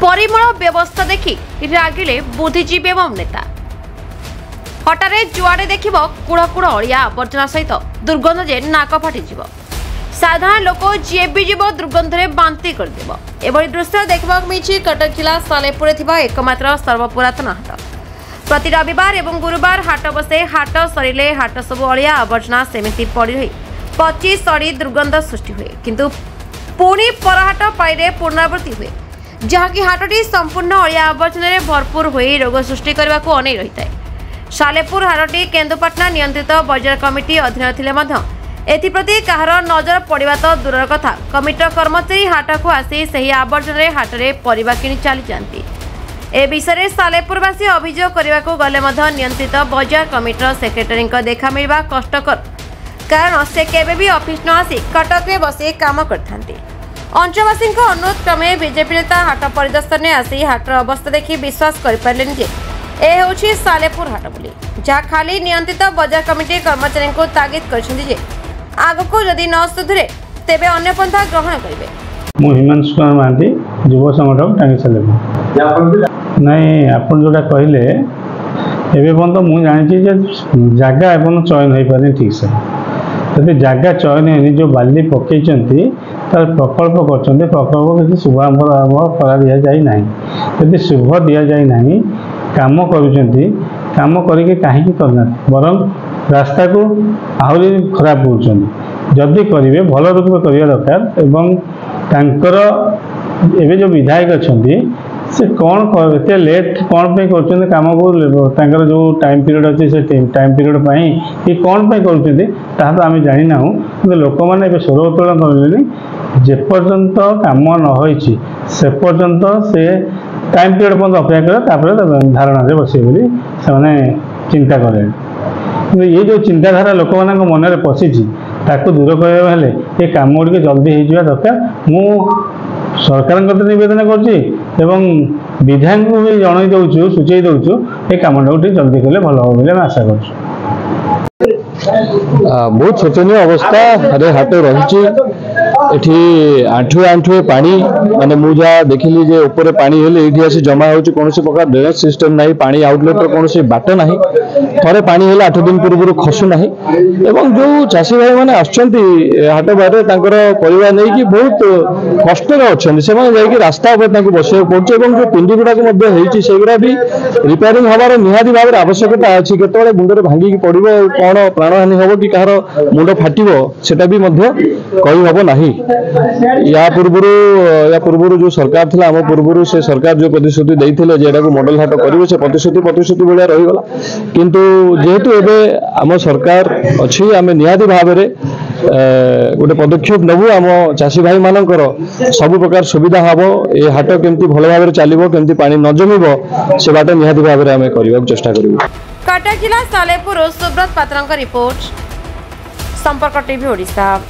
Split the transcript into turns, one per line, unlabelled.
परिमल व्यवस्था देखि रागिले बुद्धिजीवी एवं नेता। हटारे जुआड़े देख कूड़ अड़िया आवर्जना सहित दुर्गंध जे नाक फाटिଯିବ। साधारण लोक जी भी जीव दुर्गंधरे बांती करदेव। एभली दृश्य देखा मिली कटक जिला सालेपुर एकमात्र सर्वपुरातन हाट। प्रति रविवार एवं गुरुवार हाट बसे। हाट सरिले हाट सब अड़िया आवर्जना सेमिति पड़ी रही पची सड़ी दुर्गंध सृष्टि हुए, किंतु पुणी परहाट पाइरे पुनरावृत्ति हुए, जहाँकि हाटटी संपूर्ण अड़िया आवर्जन भरपूर हो रोग सृष्टि करने को अनै रही है। सालेपुर हाटटी केन्दुपाटना नियंत्रित बजार कमिटी अधीन थिले एथिप्रति कहार नजर पड़ा तो दूर कथा, कमिटर कर्मचारी हाट को आसी सही आवर्जन हाटरे परिबा किणी चली जाती। ए विषय सालेपुरवासी अभियोग करने को गले नियंत्रित बजार कमिटर सेक्रेटरी देखा मिलवा कष्टकर, कारण से केबे भी ऑफिस न आसी कटक में बसी काम करथांती। अंचलवासी अनुरोध क्रमे बीजेपी नेता हाट परिदर्शन आसी हाटर अवस्था देखि विश्वास कर पारलेन जे ए होछि सालेपुर हाट बोली, जहाँ खाली नियंत्रित बजार कमिटी कर्मचारी को तागिद करछन्ती जे आगको जदि न सुधरे तेबे अन्य पंथा ग्रहण करिवे।
मु हिमांशु कुमार महांती युव संगठक टांगी सालेपुर। नहीं आपन जोटा कहले एबे पर्यंत मु जानि जे जगह एवं चयन हो पारे ठीक से। जदि जगह चयन है जो बाली पकई तार प्रकल्प कर प्रकल्प किसी शुभारंभ करा दि जाए ना। यदि शुभ दि जाए ना काम काम करके कहीं करना बरं रास्ता को आहरी खराब जदि करेंगे भल रूप करने दरकार। एवं तांकर एवं जो विधायक अच्छा से कौन एत लेट कौन पे कर काम को जो टाइम पीरियड अच्छे से टाइम पीरियड कि कौन पे कर आम जाना कि लोक मैंने स्वर उत्तोलन कर जेपर्यंत काम न होइछि से पर्यंत से टाइम पीरियड पर्यंत अपेक्षा कर धारणा से बस से चिंता करें। ये जो चिंताधारा लोक मान मन में पशिची दूर करने ये कम गुड़ जल्दी हो दरकार। मु सरकार नवेदन कर विधायक को भी जन दौचु सूचई दौचु ये कम जल्दी कले भल हो बोले आशा कर।
बहुत शोचनीय अवस्था अरे हाट रही आंठुए आंठुए पानी माने मुझा देखिली जे ऊपर पानी हेले एठी आसी जमा होची कोनोसी प्रकार ड्रेनेज सिस्टम नाही, पानी आउटलेट रो कोनोसी बाट नाही। थरे पानी हेले 8 दिन पूर्व खसु नाही। एवं जो चासी भाई माने आछंती हाट बारे तांकर परिवार नै कि बहुत कष्ट रे अछंती, से माने जाई कि रास्ता ऊपर तांको बसिया पड़छ। एवं जो पिंडी गुडा को मध्ये हेची सेगुरा भी रिपेयरिंग हबार निहादी भाव आवश्यकता अछि। केतोळे मुंडरे भांगी कि पड़िबो कोन प्राणहानि हबो कि कहार मुंड फाटिबो सेटा भी मध्ये कहि हबो नाही। या पूर्व जो सरकार थिला आम पूर्व से सरकार जो प्रतिश्रुति देइथिले जेटा को मॉडल हाट करिवे से प्रतिश्रुति भलिया रही गला। किंतु जेहेतु एबे आम सरकार अछि आम निहादी भाव रे गोटे पदक्षेप नबु आम चासी भाई मानकर सब प्रकार सुविधा हबो। ए हाट केमती भल भाव रे चलिबो, केमती पानी न जमिबो से बाटे निहादी भाव रे आम करिवा चेष्टा करिवो।
कटक जिला सालेपुर सुब्रत पात्रଙ୍କ रिपोर्ट, संपर्क टीवी ओडिशा।